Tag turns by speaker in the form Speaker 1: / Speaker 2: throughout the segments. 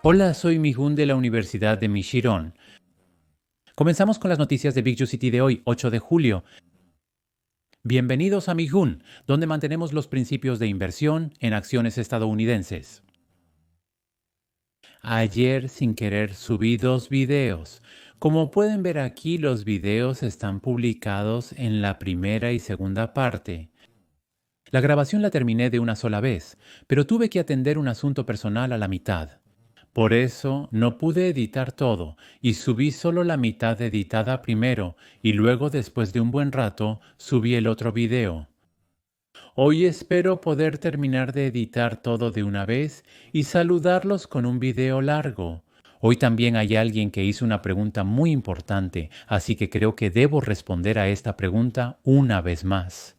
Speaker 1: Hola, soy Mihun de la Universidad de Michigan. Comenzamos con las noticias de Big City de hoy, 8 de julio. Bienvenidos a Mihun, donde mantenemos los principios de inversión en acciones estadounidenses. Ayer, sin querer, subí 2 videos. Como pueden ver aquí, los videos están publicados en la primera y segunda parte. La grabación la terminé de una sola vez, pero tuve que atender un asunto personal a la mitad. Por eso no pude editar todo y subí solo la mitad editada primero y luego después de un buen rato subí el otro video. Hoy espero poder terminar de editar todo de una vez y saludarlos con un video largo. Hoy también hay alguien que hizo una pregunta muy importante, así que creo que debo responder a esta pregunta una vez más.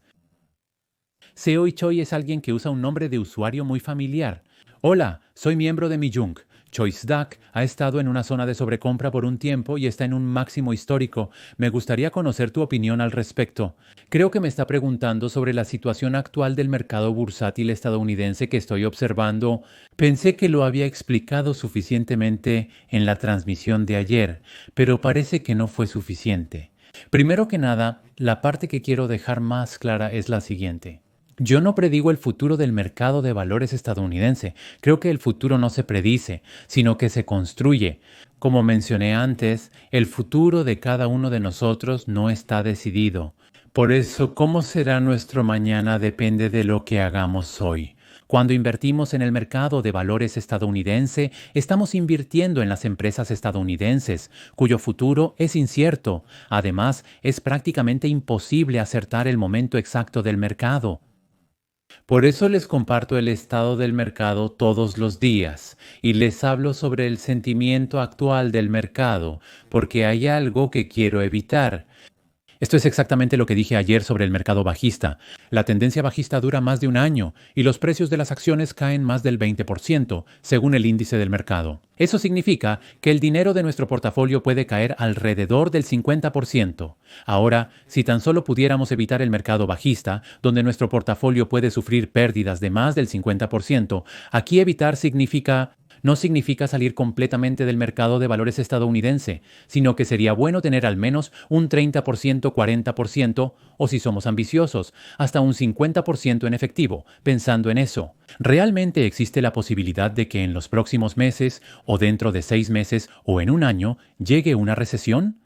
Speaker 1: Seoi Choi es alguien que usa un nombre de usuario muy familiar. Hola, soy miembro de Mijung. Choice Duck ha estado en una zona de sobrecompra por un tiempo y está en un máximo histórico. Me gustaría conocer tu opinión al respecto. Creo que me está preguntando sobre la situación actual del mercado bursátil estadounidense que estoy observando. Pensé que lo había explicado suficientemente en la transmisión de ayer, pero parece que no fue suficiente. Primero que nada, la parte que quiero dejar más clara es la siguiente. Yo no predigo el futuro del mercado de valores estadounidense. Creo que el futuro no se predice, sino que se construye. Como mencioné antes, el futuro de cada uno de nosotros no está decidido. Por eso, cómo será nuestro mañana depende de lo que hagamos hoy. Cuando invertimos en el mercado de valores estadounidense, estamos invirtiendo en las empresas estadounidenses, cuyo futuro es incierto. Además, es prácticamente imposible acertar el momento exacto del mercado. Por eso les comparto el estado del mercado todos los días y les hablo sobre el sentimiento actual del mercado, porque hay algo que quiero evitar. Esto es exactamente lo que dije ayer sobre el mercado bajista. La tendencia bajista dura más de un año y los precios de las acciones caen más del 20%, según el índice del mercado. Eso significa que el dinero de nuestro portafolio puede caer alrededor del 50%. Ahora, si tan solo pudiéramos evitar el mercado bajista, donde nuestro portafolio puede sufrir pérdidas de más del 50%, aquí evitar no significa salir completamente del mercado de valores estadounidense, sino que sería bueno tener al menos un 30%, 40%, o si somos ambiciosos, hasta un 50% en efectivo, pensando en eso. ¿Realmente existe la posibilidad de que en los próximos meses, o dentro de 6 meses, o en un año, llegue una recesión?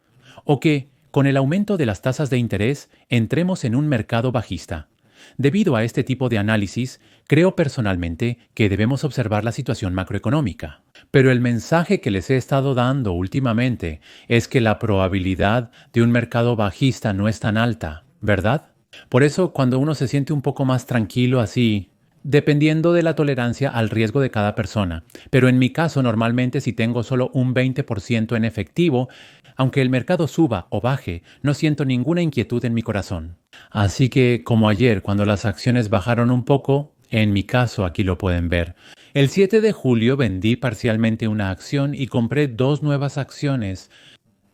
Speaker 1: ¿O que, con el aumento de las tasas de interés, entremos en un mercado bajista? Debido a este tipo de análisis, creo personalmente que debemos observar la situación macroeconómica. Pero el mensaje que les he estado dando últimamente es que la probabilidad de un mercado bajista no es tan alta, ¿verdad? Por eso, cuando uno se siente un poco más tranquilo así, dependiendo de la tolerancia al riesgo de cada persona. Pero en mi caso, normalmente si tengo solo un 20% en efectivo, aunque el mercado suba o baje, no siento ninguna inquietud en mi corazón. Así que, como ayer, cuando las acciones bajaron un poco, en mi caso aquí lo pueden ver. El 7 de julio vendí parcialmente una acción y compré 2 nuevas acciones.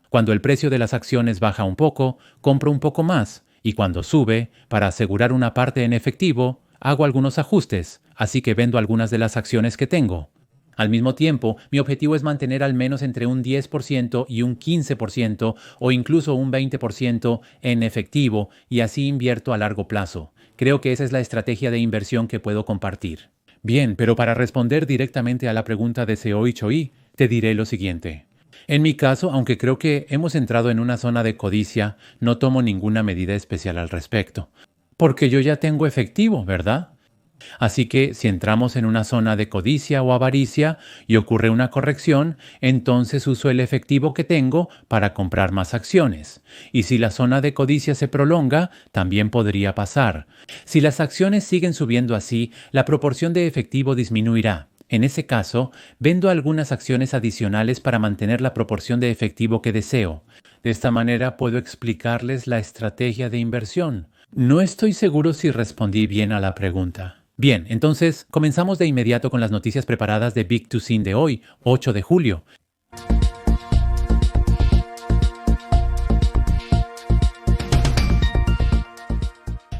Speaker 1: Cuando el precio de las acciones baja un poco, compro un poco más. Y cuando sube, para asegurar una parte en efectivo, hago algunos ajustes, así que vendo algunas de las acciones que tengo. Al mismo tiempo, mi objetivo es mantener al menos entre un 10% y un 15% o incluso un 20% en efectivo y así invierto a largo plazo. Creo que esa es la estrategia de inversión que puedo compartir. Bien, pero para responder directamente a la pregunta de Seoi Choi, te diré lo siguiente. En mi caso, aunque creo que hemos entrado en una zona de codicia, no tomo ninguna medida especial al respecto. Porque yo ya tengo efectivo, ¿verdad? Así que si entramos en una zona de codicia o avaricia y ocurre una corrección, entonces uso el efectivo que tengo para comprar más acciones. Y si la zona de codicia se prolonga, también podría pasar. Si las acciones siguen subiendo así, la proporción de efectivo disminuirá. En ese caso, vendo algunas acciones adicionales para mantener la proporción de efectivo que deseo. De esta manera puedo explicarles la estrategia de inversión. No estoy seguro si respondí bien a la pregunta. Bien, entonces comenzamos de inmediato con las noticias preparadas de Big to Scene de hoy, 8 de julio.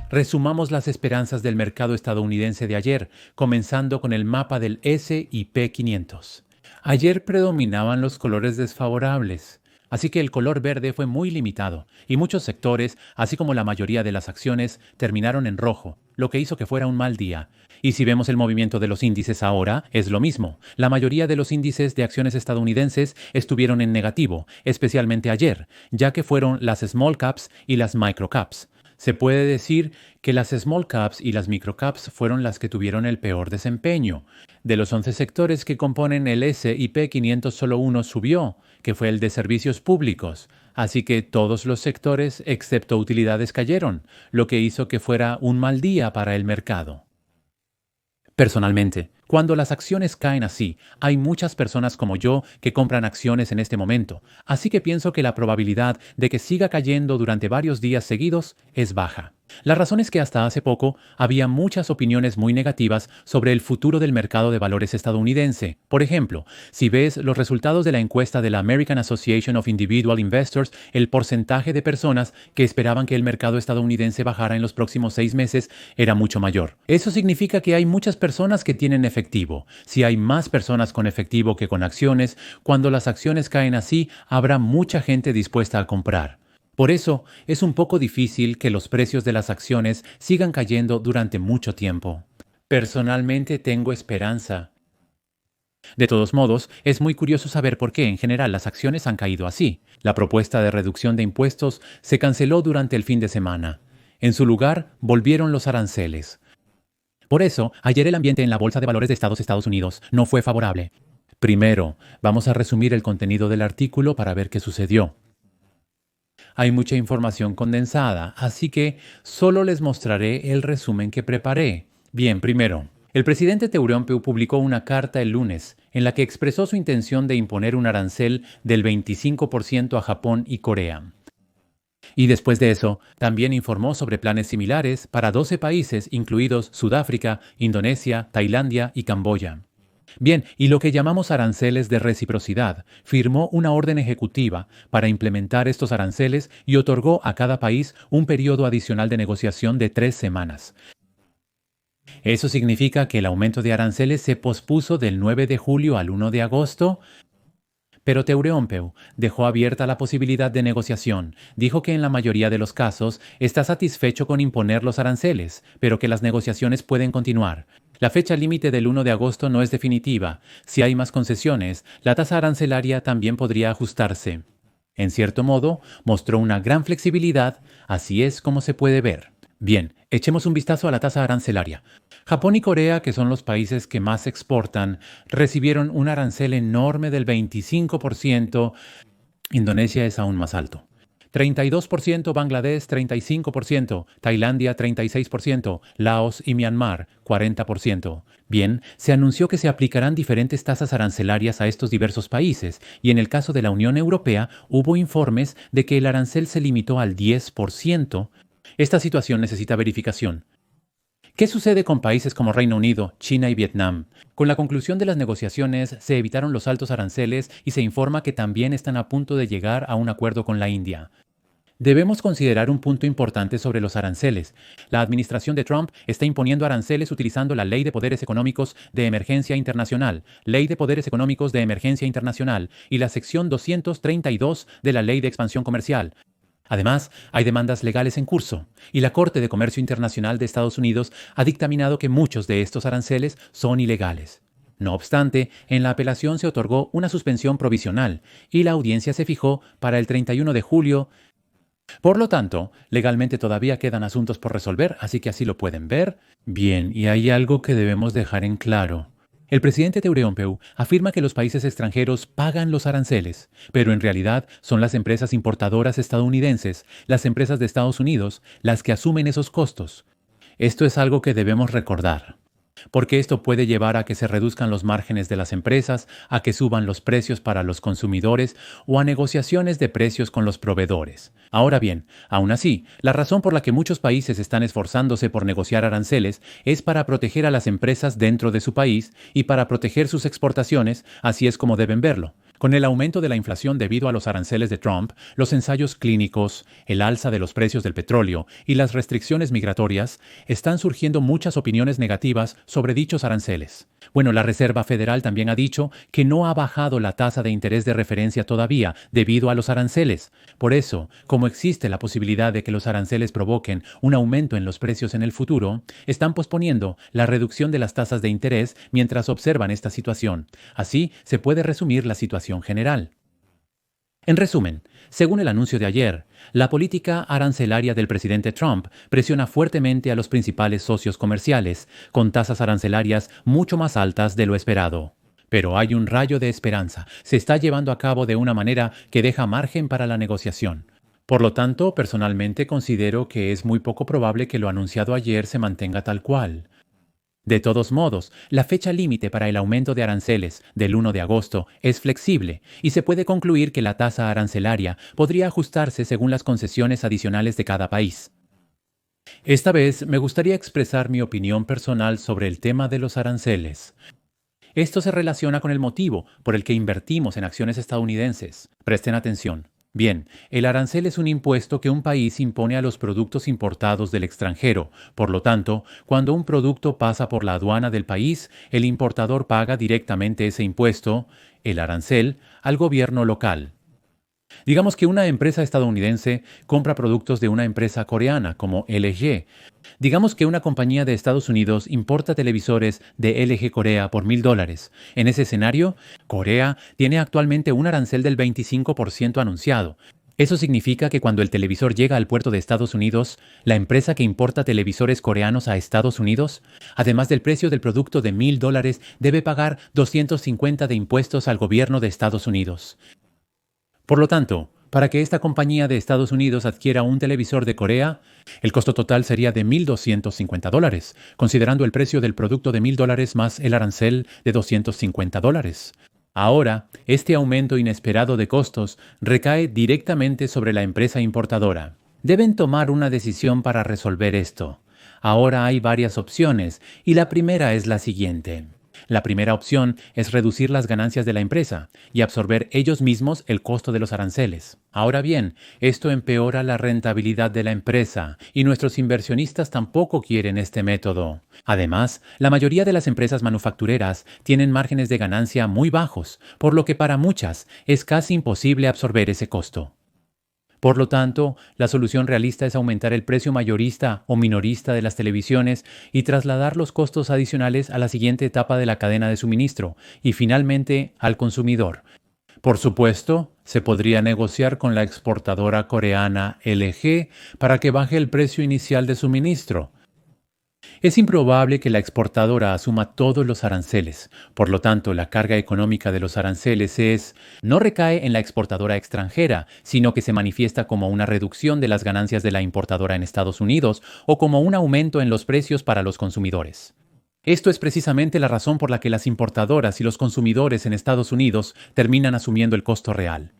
Speaker 1: Resumamos las esperanzas del mercado estadounidense de ayer, comenzando con el mapa del S&P 500. Ayer predominaban los colores desfavorables, así que el color verde fue muy limitado, y muchos sectores, así como la mayoría de las acciones, terminaron en rojo, lo que hizo que fuera un mal día. Y si vemos el movimiento de los índices ahora, es lo mismo. La mayoría de los índices de acciones estadounidenses estuvieron en negativo, especialmente ayer, ya que fueron las small caps y las micro caps. Se puede decir que las small caps y las micro caps fueron las que tuvieron el peor desempeño. De los 11 sectores que componen el S&P 500, solo uno subió, que fue el de servicios públicos. Así que todos los sectores, excepto utilidades, cayeron, lo que hizo que fuera un mal día para el mercado. Personalmente, cuando las acciones caen así, hay muchas personas como yo que compran acciones en este momento, así que pienso que la probabilidad de que siga cayendo durante varios días seguidos es baja. La razón es que hasta hace poco había muchas opiniones muy negativas sobre el futuro del mercado de valores estadounidense. Por ejemplo, si ves los resultados de la encuesta de la American Association of Individual Investors, el porcentaje de personas que esperaban que el mercado estadounidense bajara en los próximos 6 meses era mucho mayor. Eso significa que hay muchas personas que tienen efectivo. Si hay más personas con efectivo que con acciones, cuando las acciones caen así, habrá mucha gente dispuesta a comprar. Por eso, es un poco difícil que los precios de las acciones sigan cayendo durante mucho tiempo. Personalmente tengo esperanza. De todos modos, es muy curioso saber por qué en general las acciones han caído así. La propuesta de reducción de impuestos se canceló durante el fin de semana. En su lugar, volvieron los aranceles. Por eso, ayer el ambiente en la Bolsa de Valores de Estados Unidos no fue favorable. Primero, vamos a resumir el contenido del artículo para ver qué sucedió. Hay mucha información condensada, así que solo les mostraré el resumen que preparé. Bien, primero, el presidente Teurénpeu publicó una carta el lunes en la que expresó su intención de imponer un arancel del 25% a Japón y Corea. Y después de eso, también informó sobre planes similares para 12 países, incluidos Sudáfrica, Indonesia, Tailandia y Camboya. Bien, y lo que llamamos aranceles de reciprocidad, firmó una orden ejecutiva para implementar estos aranceles y otorgó a cada país un periodo adicional de negociación de 3 semanas. Eso significa que el aumento de aranceles se pospuso del 9 de julio al 1 de agosto, pero Teurénpeu dejó abierta la posibilidad de negociación. Dijo que en la mayoría de los casos está satisfecho con imponer los aranceles, pero que las negociaciones pueden continuar. La fecha límite del 1 de agosto no es definitiva. Si hay más concesiones, la tasa arancelaria también podría ajustarse. En cierto modo, mostró una gran flexibilidad, así es como se puede ver. Bien, echemos un vistazo a la tasa arancelaria. Japón y Corea, que son los países que más exportan, recibieron un arancel enorme del 25%. Indonesia es aún más alto. 32%, Bangladesh 35%, Tailandia 36%, Laos y Myanmar 40%. Bien, se anunció que se aplicarán diferentes tasas arancelarias a estos diversos países, y en el caso de la Unión Europea hubo informes de que el arancel se limitó al 10%. Esta situación necesita verificación. ¿Qué sucede con países como Reino Unido, China y Vietnam? Con la conclusión de las negociaciones se evitaron los altos aranceles y se informa que también están a punto de llegar a un acuerdo con la India. Debemos considerar un punto importante sobre los aranceles. La administración de Trump está imponiendo aranceles utilizando la Ley de Poderes Económicos de Emergencia Internacional, Ley de Poderes Económicos de Emergencia Internacional y la sección 232 de la Ley de Expansión Comercial. Además, hay demandas legales en curso, y la Corte de Comercio Internacional de Estados Unidos ha dictaminado que muchos de estos aranceles son ilegales. No obstante, en la apelación se otorgó una suspensión provisional, y la audiencia se fijó para el 31 de julio. Por lo tanto, legalmente todavía quedan asuntos por resolver, así que así lo pueden ver. Bien, y hay algo que debemos dejar en claro. El presidente Teurénpeu afirma que los países extranjeros pagan los aranceles, pero en realidad son las empresas importadoras estadounidenses, las empresas de Estados Unidos, las que asumen esos costos. Esto es algo que debemos recordar, porque esto puede llevar a que se reduzcan los márgenes de las empresas, a que suban los precios para los consumidores o a negociaciones de precios con los proveedores. Ahora bien, aún así, la razón por la que muchos países están esforzándose por negociar aranceles es para proteger a las empresas dentro de su país y para proteger sus exportaciones, así es como deben verlo. Con el aumento de la inflación debido a los aranceles de Trump, los ensayos clínicos, el alza de los precios del petróleo y las restricciones migratorias, están surgiendo muchas opiniones negativas sobre dichos aranceles. Bueno, la Reserva Federal también ha dicho que no ha bajado la tasa de interés de referencia todavía debido a los aranceles. Por eso, como existe la posibilidad de que los aranceles provoquen un aumento en los precios en el futuro, están posponiendo la reducción de las tasas de interés mientras observan esta situación. Así se puede resumir la situación general. En resumen, según el anuncio de ayer, la política arancelaria del presidente Trump presiona fuertemente a los principales socios comerciales, con tasas arancelarias mucho más altas de lo esperado. Pero hay un rayo de esperanza. Se está llevando a cabo de una manera que deja margen para la negociación. Por lo tanto, personalmente considero que es muy poco probable que lo anunciado ayer se mantenga tal cual. De todos modos, la fecha límite para el aumento de aranceles del 1 de agosto es flexible y se puede concluir que la tasa arancelaria podría ajustarse según las concesiones adicionales de cada país. Esta vez me gustaría expresar mi opinión personal sobre el tema de los aranceles. Esto se relaciona con el motivo por el que invertimos en acciones estadounidenses. Presten atención. Bien, el arancel es un impuesto que un país impone a los productos importados del extranjero. Por lo tanto, cuando un producto pasa por la aduana del país, el importador paga directamente ese impuesto, el arancel, al gobierno local. Digamos que una empresa estadounidense compra productos de una empresa coreana como LG. Digamos que una compañía de Estados Unidos importa televisores de LG Corea por $1,000. En ese escenario, Corea tiene actualmente un arancel del 25% anunciado. Eso significa que cuando el televisor llega al puerto de Estados Unidos, la empresa que importa televisores coreanos a Estados Unidos, además del precio del producto de $1,000, debe pagar 250 de impuestos al gobierno de Estados Unidos. Por lo tanto, para que esta compañía de Estados Unidos adquiera un televisor de Corea, el costo total sería de $1,250, considerando el precio del producto de $1,000 más el arancel de $250. Ahora, este aumento inesperado de costos recae directamente sobre la empresa importadora. Deben tomar una decisión para resolver esto. Ahora hay varias opciones, y la primera es la siguiente. La primera opción es reducir las ganancias de la empresa y absorber ellos mismos el costo de los aranceles. Ahora bien, esto empeora la rentabilidad de la empresa y nuestros inversionistas tampoco quieren este método. Además, la mayoría de las empresas manufactureras tienen márgenes de ganancia muy bajos, por lo que para muchas es casi imposible absorber ese costo. Por lo tanto, la solución realista es aumentar el precio mayorista o minorista de las televisiones y trasladar los costos adicionales a la siguiente etapa de la cadena de suministro y finalmente al consumidor. Por supuesto, se podría negociar con la exportadora coreana LG para que baje el precio inicial de suministro. Es improbable que la exportadora asuma todos los aranceles. Por lo tanto, la carga económica de los aranceles no recae en la exportadora extranjera, sino que se manifiesta como una reducción de las ganancias de la importadora en Estados Unidos o como un aumento en los precios para los consumidores. Esto es precisamente la razón por la que las importadoras y los consumidores en Estados Unidos terminan asumiendo el costo real.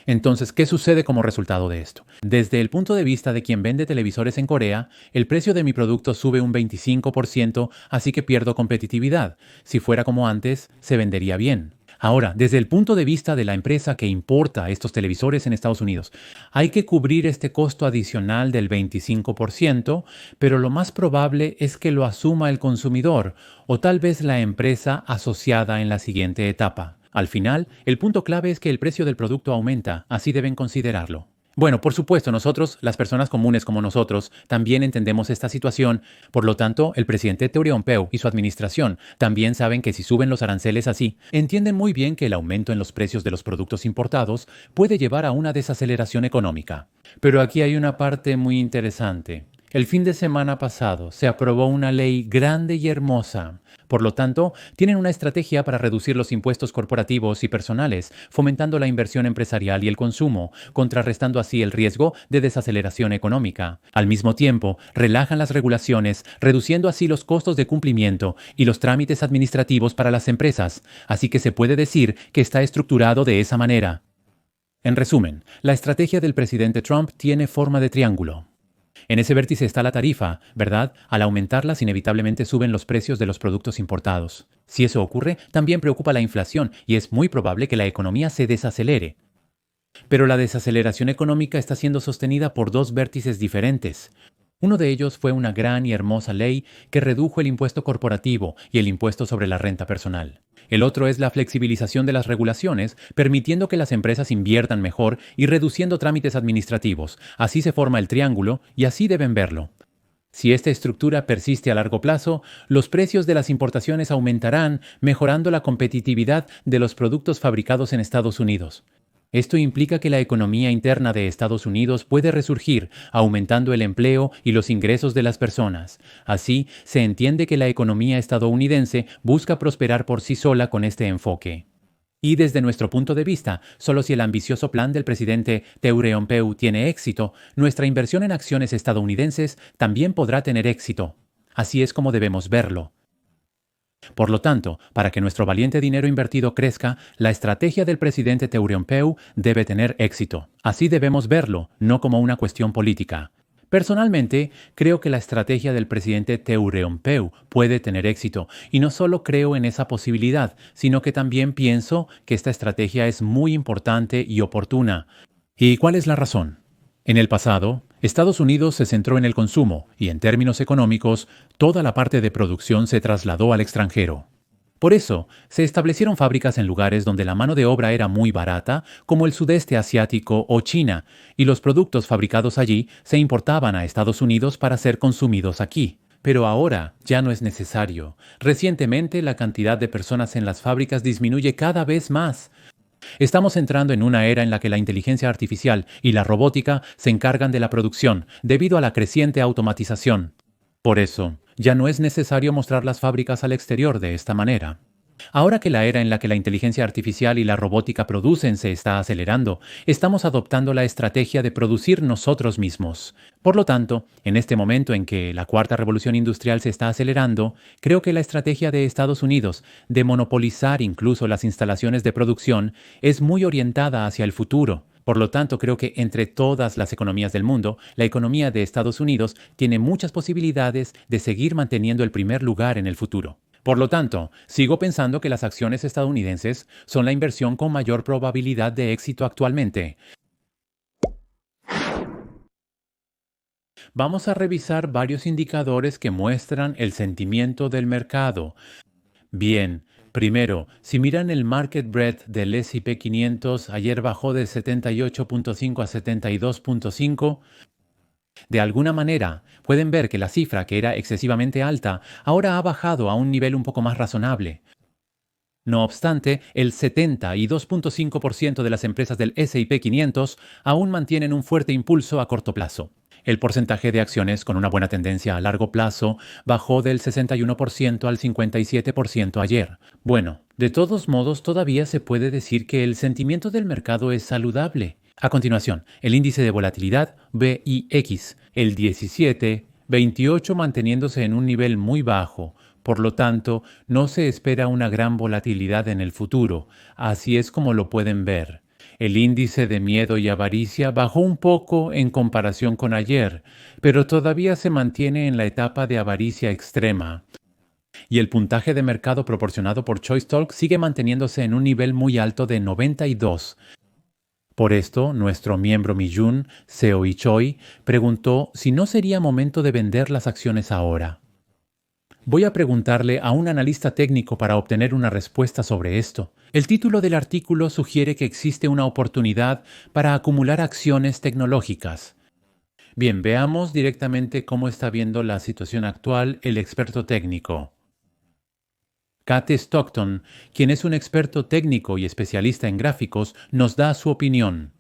Speaker 1: Entonces, ¿qué sucede como resultado de esto? Desde el punto de vista de quien vende televisores en Corea, el precio de mi producto sube un 25%, así que pierdo competitividad. Si fuera como antes, se vendería bien. Ahora, desde el punto de vista de la empresa que importa estos televisores en Estados Unidos, hay que cubrir este costo adicional del 25%, pero lo más probable es que lo asuma el consumidor o tal vez la empresa asociada en la siguiente etapa. Al final, el punto clave es que el precio del producto aumenta, así deben considerarlo. Bueno, por supuesto, nosotros, las personas comunes como nosotros, también entendemos esta situación. Por lo tanto, el presidente Teoryong y su administración también saben que si suben los aranceles así, entienden muy bien que el aumento en los precios de los productos importados puede llevar a una desaceleración económica. Pero aquí hay una parte muy interesante. El fin de semana pasado se aprobó una ley grande y hermosa. Por lo tanto, tienen una estrategia para reducir los impuestos corporativos y personales, fomentando la inversión empresarial y el consumo, contrarrestando así el riesgo de desaceleración económica. Al mismo tiempo, relajan las regulaciones, reduciendo así los costos de cumplimiento y los trámites administrativos para las empresas, así que se puede decir que está estructurado de esa manera. En resumen, la estrategia del presidente Trump tiene forma de triángulo. En ese vértice está la tarifa, ¿verdad? Al aumentarlas, inevitablemente suben los precios de los productos importados. Si eso ocurre, también preocupa la inflación y es muy probable que la economía se desacelere. Pero la desaceleración económica está siendo sostenida por dos vértices diferentes. Uno de ellos fue una gran y hermosa ley que redujo el impuesto corporativo y el impuesto sobre la renta personal. El otro es la flexibilización de las regulaciones, permitiendo que las empresas inviertan mejor y reduciendo trámites administrativos. Así se forma el triángulo y así deben verlo. Si esta estructura persiste a largo plazo, los precios de las importaciones aumentarán, mejorando la competitividad de los productos fabricados en Estados Unidos. Esto implica que la economía interna de Estados Unidos puede resurgir, aumentando el empleo y los ingresos de las personas. Así, se entiende que la economía estadounidense busca prosperar por sí sola con este enfoque. Y desde nuestro punto de vista, solo si el ambicioso plan del presidente Teureonpeu tiene éxito, nuestra inversión en acciones estadounidenses también podrá tener éxito. Así es como debemos verlo. Por lo tanto, para que nuestro valiente dinero invertido crezca, la estrategia del presidente Teureonpeu debe tener éxito. Así debemos verlo, no como una cuestión política. Personalmente, creo que la estrategia del presidente Teureonpeu puede tener éxito, y no solo creo en esa posibilidad, sino que también pienso que esta estrategia es muy importante y oportuna. ¿Y cuál es la razón? En el pasado, Estados Unidos se centró en el consumo y en términos económicos, toda la parte de producción se trasladó al extranjero. Por eso, se establecieron fábricas en lugares donde la mano de obra era muy barata, como el sudeste asiático o China, y los productos fabricados allí se importaban a Estados Unidos para ser consumidos aquí. Pero ahora ya no es necesario. Recientemente, la cantidad de personas en las fábricas disminuye cada vez más. Estamos entrando en una era en la que la inteligencia artificial y la robótica se encargan de la producción, debido a la creciente automatización. Por eso, ya no es necesario mostrar las fábricas al exterior de esta manera. Ahora que la era en la que la inteligencia artificial y la robótica producen se está acelerando, estamos adoptando la estrategia de producir nosotros mismos. Por lo tanto, en este momento en que la cuarta revolución industrial se está acelerando, creo que la estrategia de Estados Unidos de monopolizar incluso las instalaciones de producción es muy orientada hacia el futuro. Por lo tanto, creo que entre todas las economías del mundo, la economía de Estados Unidos tiene muchas posibilidades de seguir manteniendo el primer lugar en el futuro. Por lo tanto, sigo pensando que las acciones estadounidenses son la inversión con mayor probabilidad de éxito actualmente. Vamos a revisar varios indicadores que muestran el sentimiento del mercado. Bien, primero, si miran el market breadth del S&P 500, ayer bajó de 78.5 a 72.5. De alguna manera, pueden ver que la cifra, que era excesivamente alta, ahora ha bajado a un nivel un poco más razonable. No obstante, el 72.5% de las empresas del S&P 500 aún mantienen un fuerte impulso a corto plazo. El porcentaje de acciones con una buena tendencia a largo plazo bajó del 61% al 57% ayer. Bueno, de todos modos, todavía se puede decir que el sentimiento del mercado es saludable. A continuación, el índice de volatilidad VIX, el 17-28 manteniéndose en un nivel muy bajo. Por lo tanto, no se espera una gran volatilidad en el futuro. Así es como lo pueden ver. El índice de miedo y avaricia bajó un poco en comparación con ayer, pero todavía se mantiene en la etapa de avaricia extrema. Y el puntaje de mercado proporcionado por ChoiceTalk sigue manteniéndose en un nivel muy alto de 92. Por esto, nuestro miembro Mijun, Seo Choi, preguntó si no sería momento de vender las acciones ahora. Voy a preguntarle a un analista técnico para obtener una respuesta sobre esto. El título del artículo sugiere que existe una oportunidad para acumular acciones tecnológicas. Bien, veamos directamente cómo está viendo la situación actual el experto técnico. Kate Stockton, quien es un experto técnico y especialista en gráficos, nos da su opinión.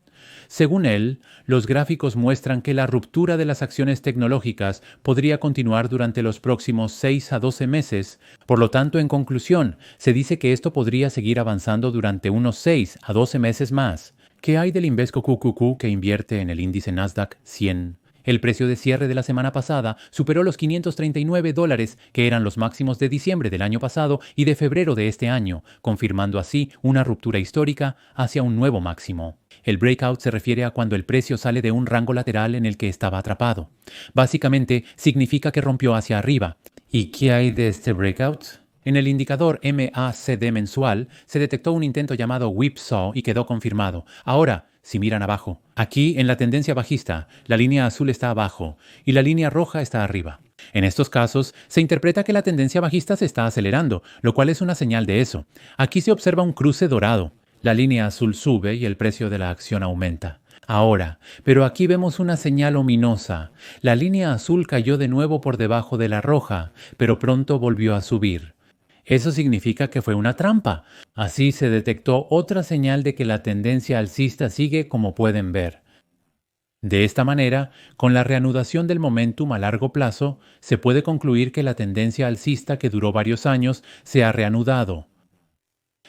Speaker 1: Según él, los gráficos muestran que la ruptura de las acciones tecnológicas podría continuar durante los próximos 6 a 12 meses. Por lo tanto, en conclusión, se dice que esto podría seguir avanzando durante unos 6 a 12 meses más. ¿Qué hay del Invesco QQQ que invierte en el índice Nasdaq 100? El precio de cierre de la semana pasada superó los $539, que eran los máximos de diciembre del año pasado y de febrero de este año, confirmando así una ruptura histórica hacia un nuevo máximo. El breakout se refiere a cuando el precio sale de un rango lateral en el que estaba atrapado. Básicamente, significa que rompió hacia arriba. ¿Y qué hay de este breakout? En el indicador MACD mensual se detectó un intento llamado whipsaw y quedó confirmado. Ahora, si miran abajo, aquí en la tendencia bajista, la línea azul está abajo y la línea roja está arriba. En estos casos, se interpreta que la tendencia bajista se está acelerando, lo cual es una señal de eso. Aquí se observa un cruce dorado. La línea azul sube y el precio de la acción aumenta. Ahora, pero aquí vemos una señal ominosa. La línea azul cayó de nuevo por debajo de la roja, pero pronto volvió a subir. Eso significa que fue una trampa. Así se detectó otra señal de que la tendencia alcista sigue, como pueden ver. De esta manera, con la reanudación del momentum a largo plazo, se puede concluir que la tendencia alcista que duró varios años se ha reanudado.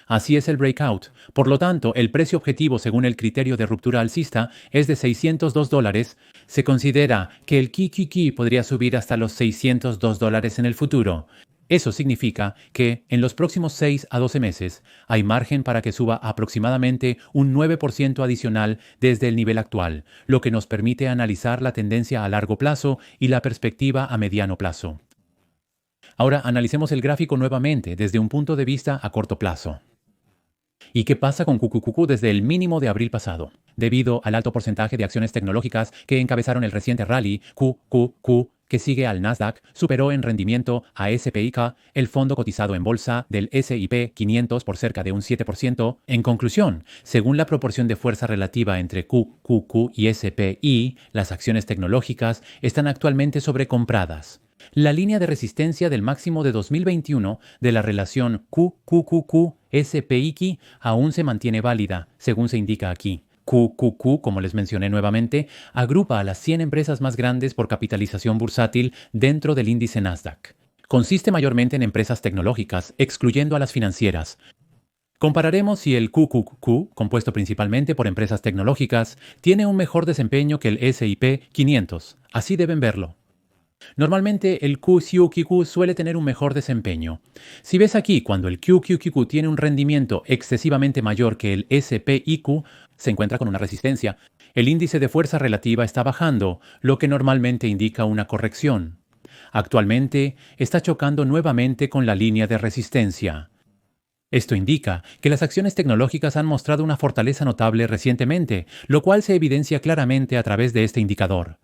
Speaker 1: Así es el breakout. Por lo tanto, el precio objetivo según el criterio de ruptura alcista es de $602. Se considera que el QQQ podría subir hasta los $602 en el futuro. Eso significa que en los próximos 6 a 12 meses hay margen para que suba aproximadamente un 9% adicional desde el nivel actual, lo que nos permite analizar la tendencia a largo plazo y la perspectiva a mediano plazo. Ahora analicemos el gráfico nuevamente desde un punto de vista a corto plazo. ¿Y qué pasa con QQQ desde el mínimo de abril pasado? Debido al alto porcentaje de acciones tecnológicas que encabezaron el reciente rally, QQQ, que sigue al Nasdaq, superó en rendimiento a SPIK, el fondo cotizado en bolsa del S&P 500 por cerca de un 7%. En conclusión, según la proporción de fuerza relativa entre QQQ y SPI, las acciones tecnológicas están actualmente sobrecompradas. La línea de resistencia del máximo de 2021 de la relación QQQ-SPIK aún se mantiene válida, según se indica aquí. QQQ, como les mencioné nuevamente, agrupa a las 100 empresas más grandes por capitalización bursátil dentro del índice Nasdaq. Consiste mayormente en empresas tecnológicas, excluyendo a las financieras. Compararemos si el QQQ, compuesto principalmente por empresas tecnológicas, tiene un mejor desempeño que el S&P 500. Así deben verlo. Normalmente el QQQ suele tener un mejor desempeño. Si ves aquí, cuando el QQQ tiene un rendimiento excesivamente mayor que el SPIQ, se encuentra con una resistencia. El índice de fuerza relativa está bajando, lo que normalmente indica una corrección. Actualmente está chocando nuevamente con la línea de resistencia. Esto indica que las acciones tecnológicas han mostrado una fortaleza notable recientemente, lo cual se evidencia claramente a través de este indicador.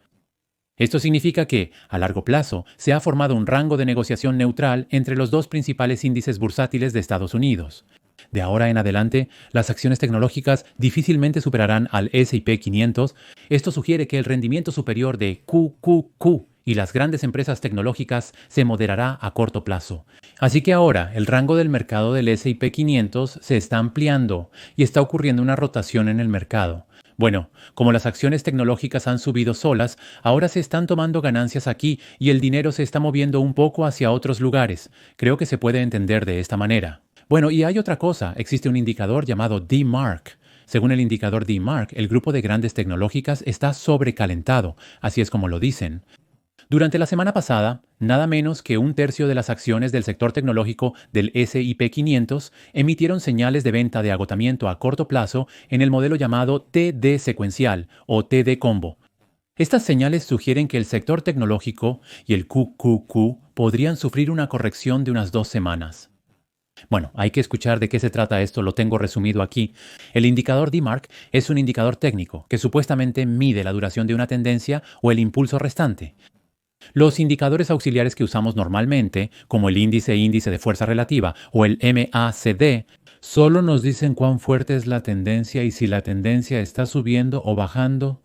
Speaker 1: Esto significa que, a largo plazo, se ha formado un rango de negociación neutral entre los dos principales índices bursátiles de Estados Unidos. De ahora en adelante, las acciones tecnológicas difícilmente superarán al S&P 500. Esto sugiere que el rendimiento superior de QQQ y las grandes empresas tecnológicas se moderará a corto plazo. Así que ahora el rango del mercado del S&P 500 se está ampliando y está ocurriendo una rotación en el mercado. Bueno, como las acciones tecnológicas han subido solas, ahora se están tomando ganancias aquí y el dinero se está moviendo un poco hacia otros lugares. Creo que se puede entender de esta manera. Bueno, y hay otra cosa, existe un indicador llamado D-Mark. Según el indicador D-Mark, el grupo de grandes tecnológicas está sobrecalentado, así es como lo dicen. Durante la semana pasada, nada menos que un tercio de las acciones del sector tecnológico del S&P 500 emitieron señales de venta de agotamiento a corto plazo en el modelo llamado TD secuencial o TD combo. Estas señales sugieren que el sector tecnológico y el QQQ podrían sufrir una corrección de unas 2 semanas. Bueno, hay que escuchar de qué se trata esto, lo tengo resumido aquí. El indicador D-Mark es un indicador técnico que supuestamente mide la duración de una tendencia o el impulso restante. Los indicadores auxiliares que usamos normalmente, como el índice de fuerza relativa o el MACD, solo nos dicen cuán fuerte es la tendencia y si la tendencia está subiendo o bajando.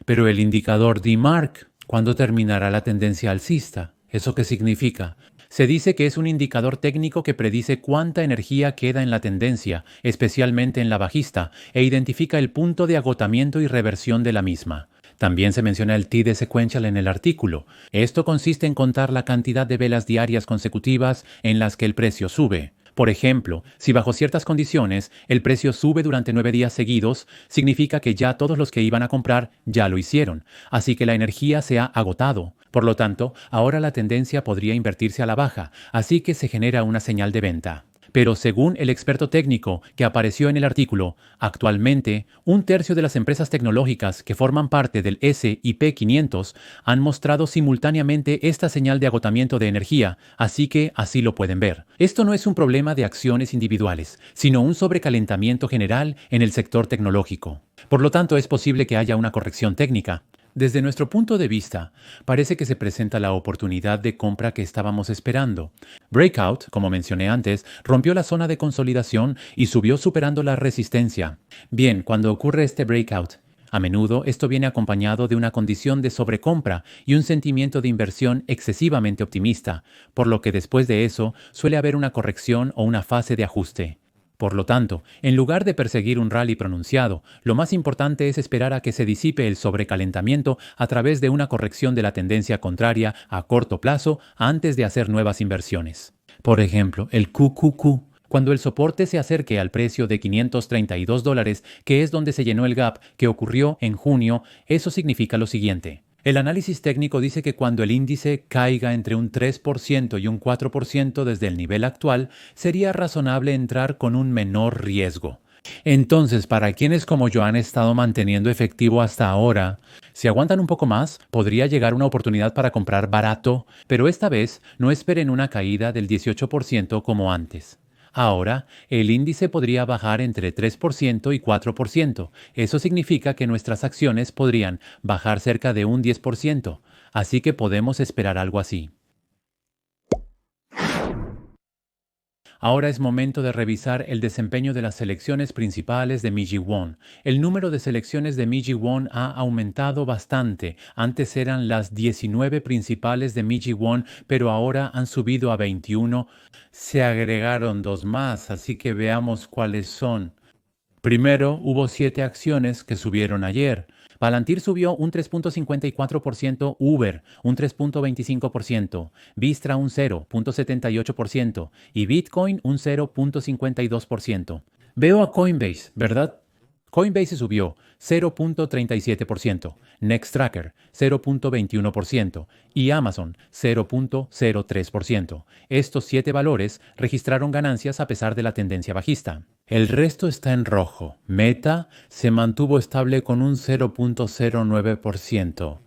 Speaker 1: Pero el indicador D-Mark, ¿cuándo terminará la tendencia alcista? ¿Eso qué significa? Se dice que es un indicador técnico que predice cuánta energía queda en la tendencia, especialmente en la bajista, e identifica el punto de agotamiento y reversión de la misma. También se menciona el TD sequential en el artículo. Esto consiste en contar la cantidad de velas diarias consecutivas en las que el precio sube. Por ejemplo, si bajo ciertas condiciones el precio sube durante 9 días seguidos, significa que ya todos los que iban a comprar ya lo hicieron, así que la energía se ha agotado. Por lo tanto, ahora la tendencia podría invertirse a la baja, así que se genera una señal de venta. Pero según el experto técnico que apareció en el artículo, actualmente un tercio de las empresas tecnológicas que forman parte del S&P 500 han mostrado simultáneamente esta señal de agotamiento de energía, así que así lo pueden ver. Esto no es un problema de acciones individuales, sino un sobrecalentamiento general en el sector tecnológico. Por lo tanto, es posible que haya una corrección técnica. Desde nuestro punto de vista, parece que se presenta la oportunidad de compra que estábamos esperando. Breakout, como mencioné antes, rompió la zona de consolidación y subió superando la resistencia. Bien, cuando ocurre este breakout, a menudo esto viene acompañado de una condición de sobrecompra y un sentimiento de inversión excesivamente optimista, por lo que después de eso suele haber una corrección o una fase de ajuste. Por lo tanto, en lugar de perseguir un rally pronunciado, lo más importante es esperar a que se disipe el sobrecalentamiento a través de una corrección de la tendencia contraria a corto plazo antes de hacer nuevas inversiones. Por ejemplo, el QQQ. Cuando el soporte se acerque al precio de $532, que es donde se llenó el gap que ocurrió en junio, eso significa lo siguiente. El análisis técnico dice que cuando el índice caiga entre un 3% y un 4% desde el nivel actual, sería razonable entrar con un menor riesgo. Entonces, para quienes como yo han estado manteniendo efectivo hasta ahora, si aguantan un poco más, podría llegar una oportunidad para comprar barato, pero esta vez no esperen una caída del 18% como antes. Ahora, el índice podría bajar entre 3% y 4%. Eso significa que nuestras acciones podrían bajar cerca de un 10%. Así que podemos esperar algo así. Ahora es momento de revisar el desempeño de las selecciones principales de MIGI-1. El número de selecciones de MIGI-1 ha aumentado bastante. Antes eran las 19 principales de MIGI-1, pero ahora han subido a 21. Se agregaron 2 más, así que veamos cuáles son. Primero, hubo 7 acciones que subieron ayer. Palantir subió un 3.54%, Uber un 3.25%, Vistra un 0.78% y Bitcoin un 0.52%. Veo a Coinbase, ¿verdad? Coinbase subió 0.37%, Nextracker 0.21% y Amazon 0.03%. Estos 7 valores registraron ganancias a pesar de la tendencia bajista. El resto está en rojo. Meta se mantuvo estable con un 0.09%.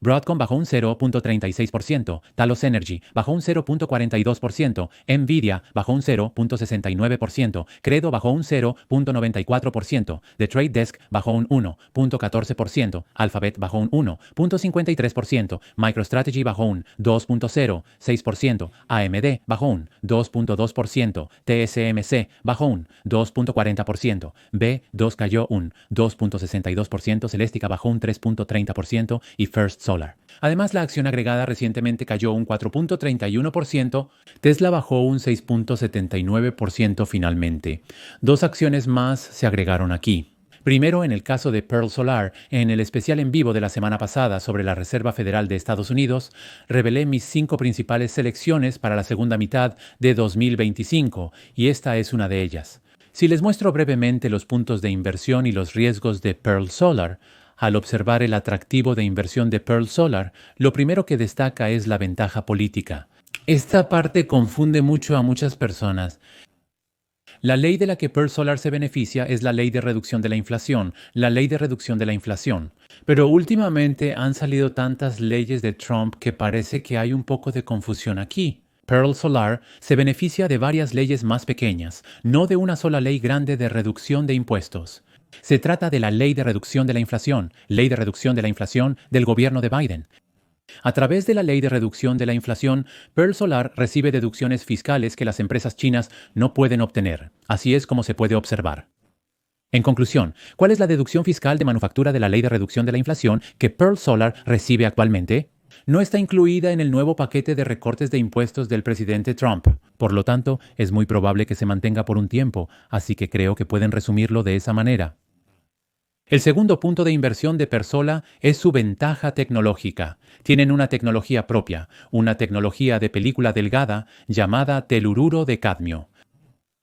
Speaker 1: Broadcom bajó un 0.36%, Talos Energy bajó un 0.42%, Nvidia bajó un 0.69%, Credo bajó un 0.94%, The Trade Desk bajó un 1.14%, Alphabet bajó un 1.53%, MicroStrategy bajó un 2.06%, AMD bajó un 2.2%, TSMC bajó un 2.40%, B2 cayó un 2.62%, Celestica bajó un 3.30% y First Solar. Además, la acción agregada recientemente cayó un 4.31%, Tesla bajó un 6.79% finalmente. 2 acciones más se agregaron aquí. Primero, en el caso de Pearl Solar, en el especial en vivo de la semana pasada sobre la Reserva Federal de Estados Unidos, revelé mis 5 principales selecciones para la segunda mitad de 2025, y esta es una de ellas. Si les muestro brevemente los puntos de inversión y los riesgos de Pearl Solar, al observar el atractivo de inversión de Pearl Solar, lo primero que destaca es la ventaja política. Esta parte confunde mucho a muchas personas. La ley de la que Pearl Solar se beneficia es la ley de reducción de la inflación, Pero últimamente han salido tantas leyes de Trump que parece que hay un poco de confusión aquí. Pearl Solar se beneficia de varias leyes más pequeñas, no de una sola ley grande de reducción de impuestos. Se trata de la Ley de Reducción de la Inflación, del gobierno de Biden. A través de la Ley de Reducción de la Inflación, Pearl Solar recibe deducciones fiscales que las empresas chinas no pueden obtener. Así es como se puede observar. En conclusión, ¿cuál es la deducción fiscal de manufactura de la Ley de Reducción de la Inflación que Pearl Solar recibe actualmente? No está incluida en el nuevo paquete de recortes de impuestos del presidente Trump. Por lo tanto, es muy probable que se mantenga por un tiempo, así que creo que pueden resumirlo de esa manera. El segundo punto de inversión de Pearl Solar es su ventaja tecnológica. Tienen una tecnología propia, una tecnología de película delgada llamada telururo de cadmio.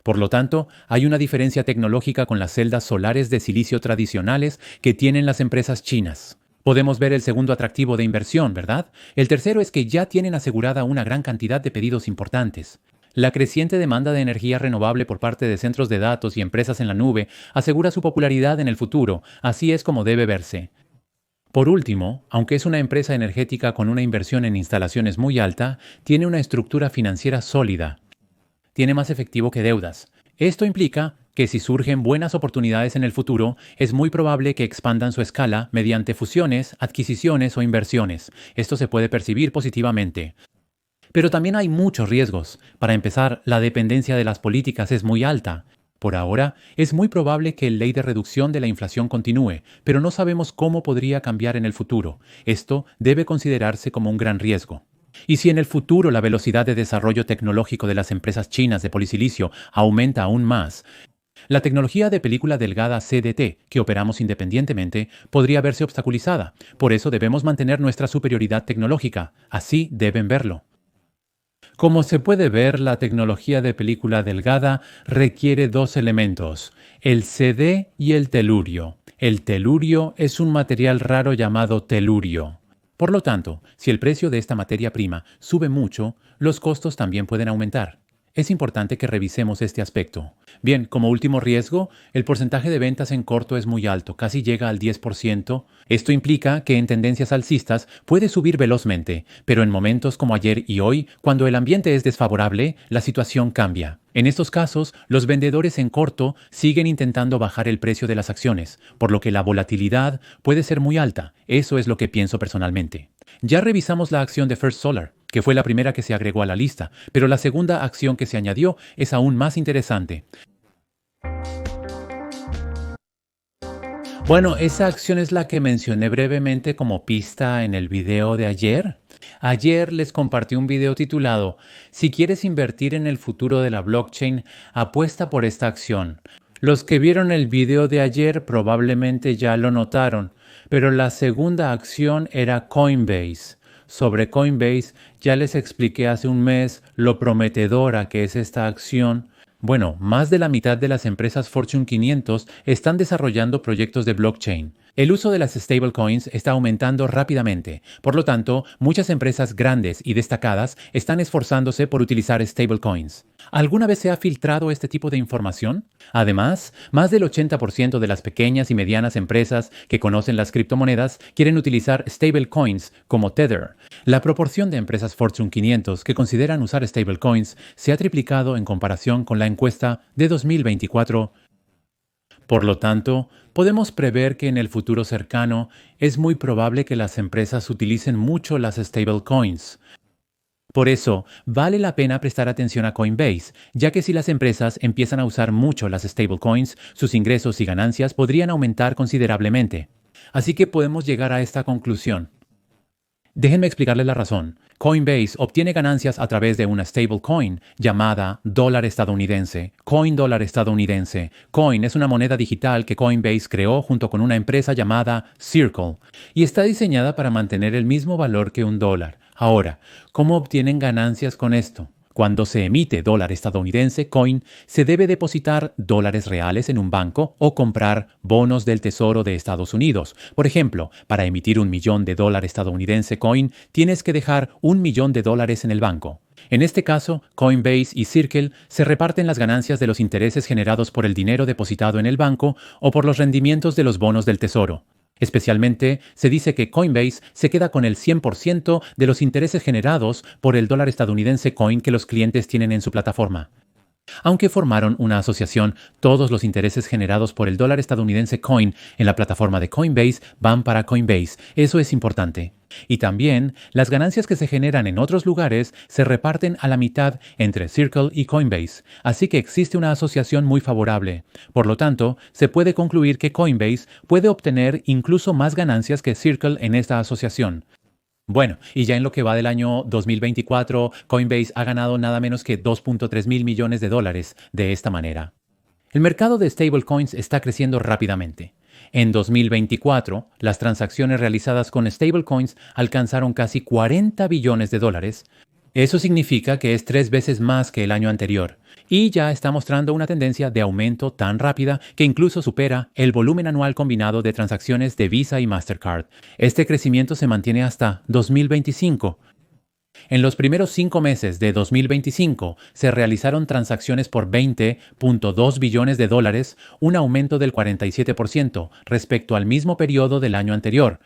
Speaker 1: Por lo tanto, hay una diferencia tecnológica con las celdas solares de silicio tradicionales que tienen las empresas chinas. Podemos ver el segundo atractivo de inversión, ¿verdad? El tercero es que ya tienen asegurada una gran cantidad de pedidos importantes. La creciente demanda de energía renovable por parte de centros de datos y empresas en la nube asegura su popularidad en el futuro, así es como debe verse. Por último, aunque es una empresa energética con una inversión en instalaciones muy alta, tiene una estructura financiera sólida. Tiene más efectivo que deudas. Esto implica que si surgen buenas oportunidades en el futuro, es muy probable que expandan su escala mediante fusiones, adquisiciones o inversiones. Esto se puede percibir positivamente. Pero también hay muchos riesgos. Para empezar, la dependencia de las políticas es muy alta. Por ahora, es muy probable que la ley de reducción de la inflación continúe, pero no sabemos cómo podría cambiar en el futuro. Esto debe considerarse como un gran riesgo. Y si en el futuro la velocidad de desarrollo tecnológico de las empresas chinas de polisilicio aumenta aún más, la tecnología de película delgada CDT, que operamos independientemente, podría verse obstaculizada. Por eso debemos mantener nuestra superioridad tecnológica. Así deben verlo. Como se puede ver, la tecnología de película delgada requiere dos elementos, el CD y el telurio. El telurio es un material raro llamado telurio. Por lo tanto, si el precio de esta materia prima sube mucho, los costos también pueden aumentar. Es importante que revisemos este aspecto. Bien, como último riesgo, el porcentaje de ventas en corto es muy alto, casi llega al 10%. Esto implica que en tendencias alcistas puede subir velozmente, pero en momentos como ayer y hoy, cuando el ambiente es desfavorable, la situación cambia. En estos casos, los vendedores en corto siguen intentando bajar el precio de las acciones, por lo que la volatilidad puede ser muy alta. Eso es lo que pienso personalmente. Ya revisamos la acción de First Solar, que fue la primera que se agregó a la lista, pero la segunda acción que se añadió es aún más interesante. Bueno, esa acción es la que mencioné brevemente como pista en el video de ayer. Ayer les compartí un video titulado "Si quieres invertir en el futuro de la blockchain, apuesta por esta acción". Los que vieron el video de ayer probablemente ya lo notaron, pero la segunda acción era Coinbase. Sobre Coinbase ya les expliqué hace un mes lo prometedora que es esta acción. Bueno, más de la mitad de las empresas Fortune 500 están desarrollando proyectos de blockchain. El uso de las stablecoins está aumentando rápidamente. Por lo tanto, muchas empresas grandes y destacadas están esforzándose por utilizar stablecoins. ¿Alguna vez se ha filtrado este tipo de información? Además, más del 80% de las pequeñas y medianas empresas que conocen las criptomonedas quieren utilizar stablecoins como Tether. La proporción de empresas Fortune 500 que consideran usar stablecoins se ha triplicado en comparación con la encuesta de 2024. Por lo tanto, podemos prever que en el futuro cercano es muy probable que las empresas utilicen mucho las stablecoins. Por eso, vale la pena prestar atención a Coinbase, ya que si las empresas empiezan a usar mucho las stablecoins, sus ingresos y ganancias podrían aumentar considerablemente. Así que podemos llegar a esta conclusión. Déjenme explicarles la razón. Coinbase obtiene ganancias a través de una stablecoin llamada dólar estadounidense, Coin dólar estadounidense. Coin es una moneda digital que Coinbase creó junto con una empresa llamada Circle y está diseñada para mantener el mismo valor que un dólar. Ahora, ¿cómo obtienen ganancias con esto? Cuando se emite dólar estadounidense coin, se debe depositar dólares reales en un banco o comprar bonos del Tesoro de Estados Unidos. Por ejemplo, para emitir $1.000.000 de dólar estadounidense coin, tienes que dejar $1.000.000 en el banco. En este caso, Coinbase y Circle se reparten las ganancias de los intereses generados por el dinero depositado en el banco o por los rendimientos de los bonos del Tesoro. Especialmente, se dice que Coinbase se queda con el 100% de los intereses generados por el dólar estadounidense coin que los clientes tienen en su plataforma. Aunque formaron una asociación, todos los intereses generados por el dólar estadounidense coin en la plataforma de Coinbase van para Coinbase. Eso es importante. Y también, las ganancias que se generan en otros lugares se reparten a la mitad entre Circle y Coinbase. Así que existe una asociación muy favorable. Por lo tanto, se puede concluir que Coinbase puede obtener incluso más ganancias que Circle en esta asociación. Bueno, y ya en lo que va del año 2024, Coinbase ha ganado nada menos que 2.3 mil millones de dólares de esta manera. El mercado de stablecoins está creciendo rápidamente. En 2024, las transacciones realizadas con stablecoins alcanzaron casi 40 billones de dólares. Eso significa que es 3 veces más que el año anterior, y ya está mostrando una tendencia de aumento tan rápida que incluso supera el volumen anual combinado de transacciones de Visa y Mastercard. Este crecimiento se mantiene hasta 2025. En los primeros 5 meses de 2025 se realizaron transacciones por 20.2 billones de dólares, un aumento del 47% respecto al mismo periodo del año anterior.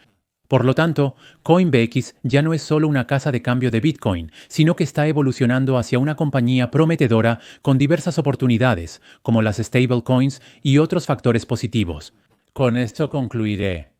Speaker 1: Por lo tanto, Coinbase ya no es solo una casa de cambio de Bitcoin, sino que está evolucionando hacia una compañía prometedora con diversas oportunidades, como las stablecoins y otros factores positivos. Con esto concluiré.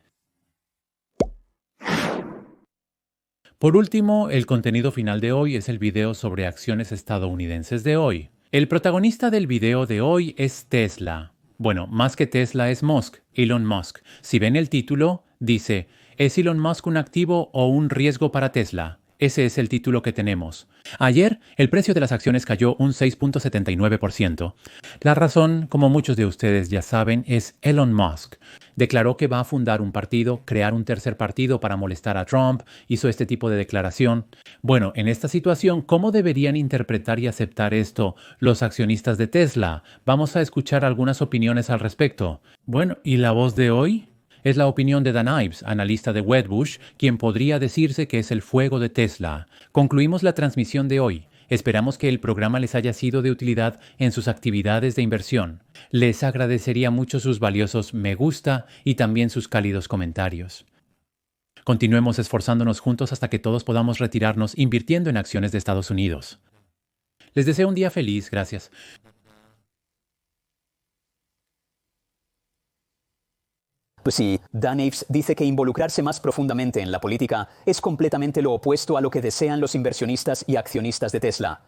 Speaker 1: Por último, el contenido final de hoy es el video sobre acciones estadounidenses de hoy. El protagonista del video de hoy es Tesla. Bueno, más que Tesla es Musk, Elon Musk. Si ven el título, dice, ¿es Elon Musk un activo o un riesgo para Tesla? Ese es el título que tenemos. Ayer, el precio de las acciones cayó un 6.79%. La razón, como muchos de ustedes ya saben, es Elon Musk. Declaró que va a fundar un partido, crear un tercer partido para molestar a Trump, hizo este tipo de declaración. Bueno, en esta situación, ¿cómo deberían interpretar y aceptar esto los accionistas de Tesla? Vamos a escuchar algunas opiniones al respecto. Bueno, ¿y la voz de hoy? Es la opinión de Dan Ives, analista de Wedbush, quien podría decirse que es el fuego de Tesla. Concluimos la transmisión de hoy. Esperamos que el programa les haya sido de utilidad en sus actividades de inversión. Les agradecería mucho sus valiosos me gusta y también sus cálidos comentarios. Continuemos esforzándonos juntos hasta que todos podamos retirarnos invirtiendo en acciones de Estados Unidos. Les deseo un día feliz, gracias.
Speaker 2: Pues sí, Dan Ives dice que involucrarse más profundamente en la política es completamente lo opuesto a lo que desean los inversionistas y accionistas de Tesla.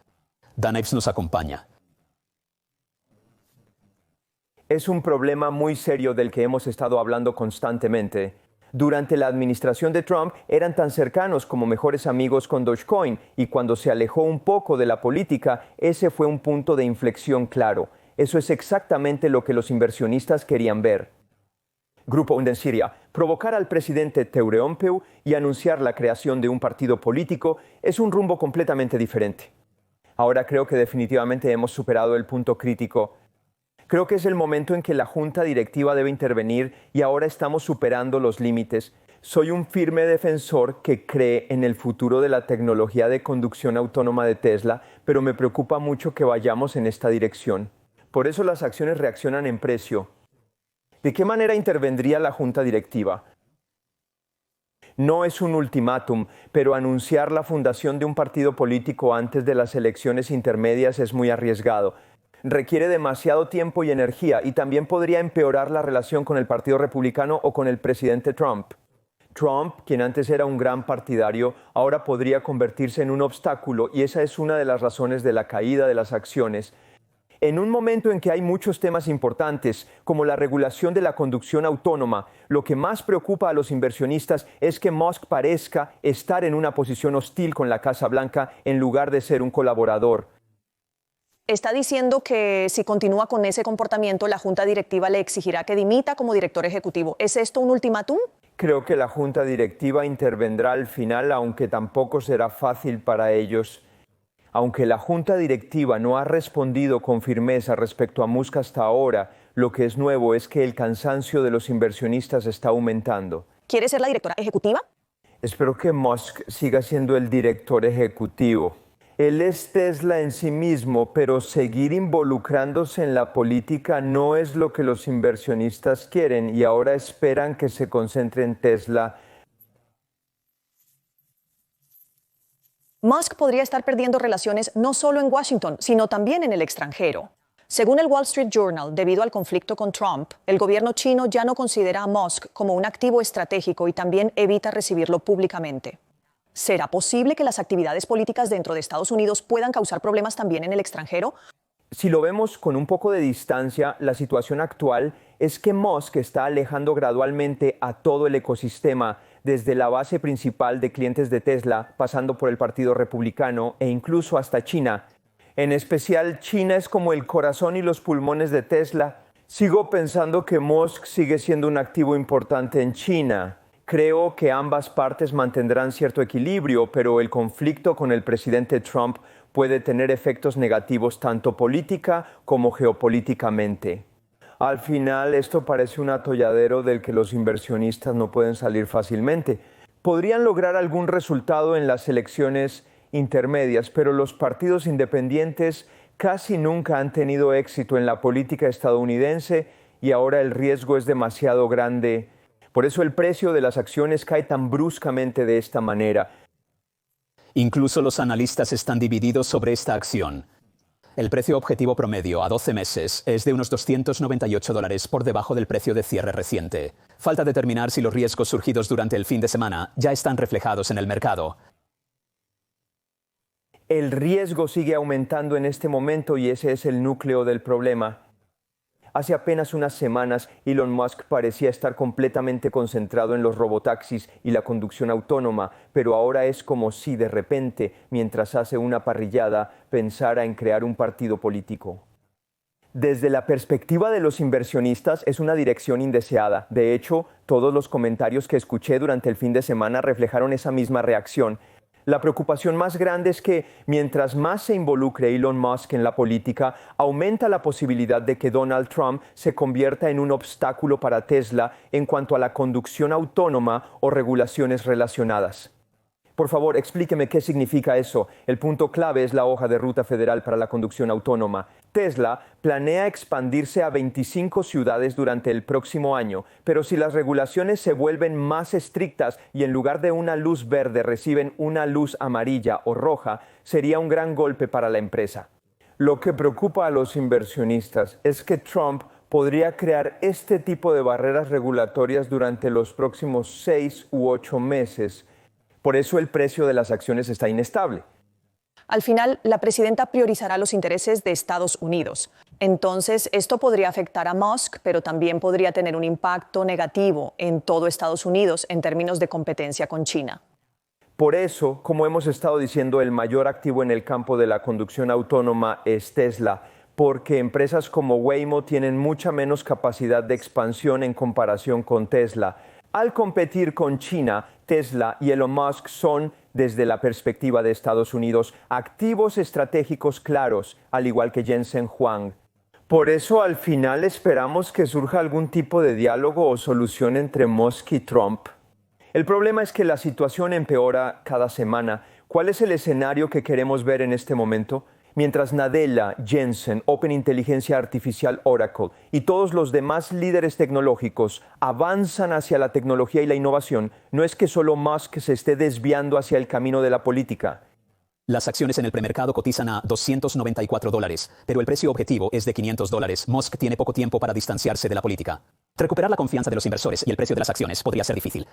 Speaker 2: Dan Ives nos acompaña.
Speaker 3: Es un problema muy serio del que hemos estado hablando constantemente. Durante la administración de Trump eran tan cercanos como mejores amigos con Dogecoin y cuando se alejó un poco de la política, ese fue un punto de inflexión claro. Eso es exactamente lo que los inversionistas querían ver. Grupo Undensiria, provocar al presidente Teureompeu y anunciar la creación de un partido político es un rumbo completamente diferente. Ahora creo que definitivamente hemos superado el punto crítico. Creo que es el momento en que la junta directiva debe intervenir y ahora estamos superando los límites. Soy un firme defensor que cree en el futuro de la tecnología de conducción autónoma de Tesla, pero me preocupa mucho que vayamos en esta dirección. Por eso las acciones reaccionan en precio. ¿De qué manera intervendría la junta directiva? No es un ultimátum, pero anunciar la fundación de un partido político antes de las elecciones intermedias es muy arriesgado. Requiere demasiado tiempo y energía y también podría empeorar la relación con el Partido Republicano o con el presidente Trump. Trump, quien antes era un gran partidario, ahora podría convertirse en un obstáculo y esa es una de las razones de la caída de las acciones. En un momento en que hay muchos temas importantes, como la regulación de la conducción autónoma, lo que más preocupa a los inversionistas es que Musk parezca estar en una posición hostil con la Casa Blanca en lugar de ser un colaborador.
Speaker 4: Está diciendo que si continúa con ese comportamiento, la junta directiva le exigirá que dimita como director ejecutivo. ¿Es esto un ultimátum?
Speaker 3: Creo que la junta directiva intervendrá al final, aunque tampoco será fácil para ellos. Aunque la junta directiva no ha respondido con firmeza respecto a Musk hasta ahora, lo que es nuevo es que el cansancio de los inversionistas está aumentando.
Speaker 4: ¿Quiere ser la directora ejecutiva?
Speaker 3: Espero que Musk siga siendo el director ejecutivo. Él es Tesla en sí mismo, pero seguir involucrándose en la política no es lo que los inversionistas quieren y ahora esperan que se concentre en Tesla.
Speaker 4: Musk podría estar perdiendo relaciones no solo en Washington, sino también en el extranjero. Según el Wall Street Journal, debido al conflicto con Trump, el gobierno chino ya no considera a Musk como un activo estratégico y también evita recibirlo públicamente. ¿Será posible que las actividades políticas dentro de Estados Unidos puedan causar problemas también en el extranjero?
Speaker 3: Si lo vemos con un poco de distancia, la situación actual es que Musk está alejando gradualmente a todo el ecosistema, desde la base principal de clientes de Tesla, pasando por el Partido Republicano e incluso hasta China. En especial, China es como el corazón y los pulmones de Tesla. Sigo pensando que Musk sigue siendo un activo importante en China. Creo que ambas partes mantendrán cierto equilibrio, pero el conflicto con el presidente Trump puede tener efectos negativos tanto política como geopolíticamente. Al final, esto parece un atolladero del que los inversionistas no pueden salir fácilmente. Podrían lograr algún resultado en las elecciones intermedias, pero los partidos independientes casi nunca han tenido éxito en la política estadounidense y ahora el riesgo es demasiado grande. Por eso el precio de las acciones cae tan bruscamente de esta manera.
Speaker 2: Incluso los analistas están divididos sobre esta acción. El precio objetivo promedio a 12 meses es de unos $298 por debajo del precio de cierre reciente. Falta determinar si los riesgos surgidos durante el fin de semana ya están reflejados en el mercado.
Speaker 3: El riesgo sigue aumentando en este momento y ese es el núcleo del problema. Hace apenas unas semanas, Elon Musk parecía estar completamente concentrado en los robotaxis y la conducción autónoma, pero ahora es como si de repente, mientras hace una parrillada, pensara en crear un partido político. Desde la perspectiva de los inversionistas, es una dirección indeseada. De hecho, todos los comentarios que escuché durante el fin de semana reflejaron esa misma reacción. La preocupación más grande es que mientras más se involucre Elon Musk en la política, aumenta la posibilidad de que Donald Trump se convierta en un obstáculo para Tesla en cuanto a la conducción autónoma o regulaciones relacionadas. Por favor, explíqueme qué significa eso. El punto clave es la hoja de ruta federal para la conducción autónoma. Tesla planea expandirse a 25 ciudades durante el próximo año, pero si las regulaciones se vuelven más estrictas y en lugar de una luz verde reciben una luz amarilla o roja, sería un gran golpe para la empresa. Lo que preocupa a los inversionistas es que Trump podría crear este tipo de barreras regulatorias durante los próximos 6 u 8 meses. Por eso el precio de las acciones está inestable.
Speaker 4: Al final, la presidenta priorizará los intereses de Estados Unidos. Entonces, esto podría afectar a Musk, pero también podría tener un impacto negativo en todo Estados Unidos en términos de competencia con China.
Speaker 3: Por eso, como hemos estado diciendo, el mayor activo en el campo de la conducción autónoma es Tesla, porque empresas como Waymo tienen mucha menos capacidad de expansión en comparación con Tesla. Al competir con China, Tesla y Elon Musk son, desde la perspectiva de Estados Unidos, activos estratégicos claros, al igual que Jensen Huang. Por eso, al final, esperamos que surja algún tipo de diálogo o solución entre Musk y Trump. El problema es que la situación empeora cada semana. ¿Cuál es el escenario que queremos ver en este momento? Mientras Nadella, Jensen, Open Inteligencia Artificial Oracle y todos los demás líderes tecnológicos avanzan hacia la tecnología y la innovación, no es que solo Musk se esté desviando hacia el camino de la política.
Speaker 2: Las acciones en el premercado cotizan a $294, pero el precio objetivo es de $500. Musk tiene poco tiempo para distanciarse de la política. Recuperar la confianza de los inversores y el precio de las acciones podría ser difícil.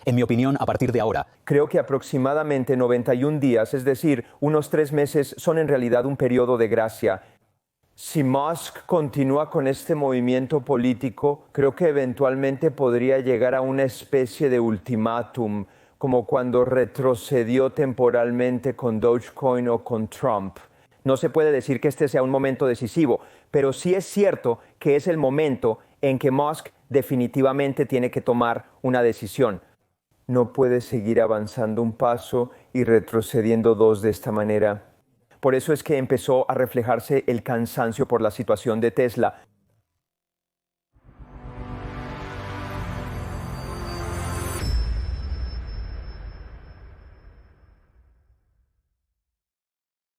Speaker 2: En mi opinión, a partir de ahora,
Speaker 3: creo que aproximadamente 91 días, es decir, unos 3 meses, son en realidad un periodo de gracia. Si Musk continúa con este movimiento político, creo que eventualmente podría llegar a una especie de ultimátum, como cuando retrocedió temporalmente con Dogecoin o con Trump. No se puede decir que este sea un momento decisivo, pero sí es cierto que es el momento en que Musk definitivamente tiene que tomar una decisión. No puede seguir avanzando un paso y retrocediendo 2 de esta manera. Por eso es que empezó a reflejarse el cansancio por la situación de Tesla.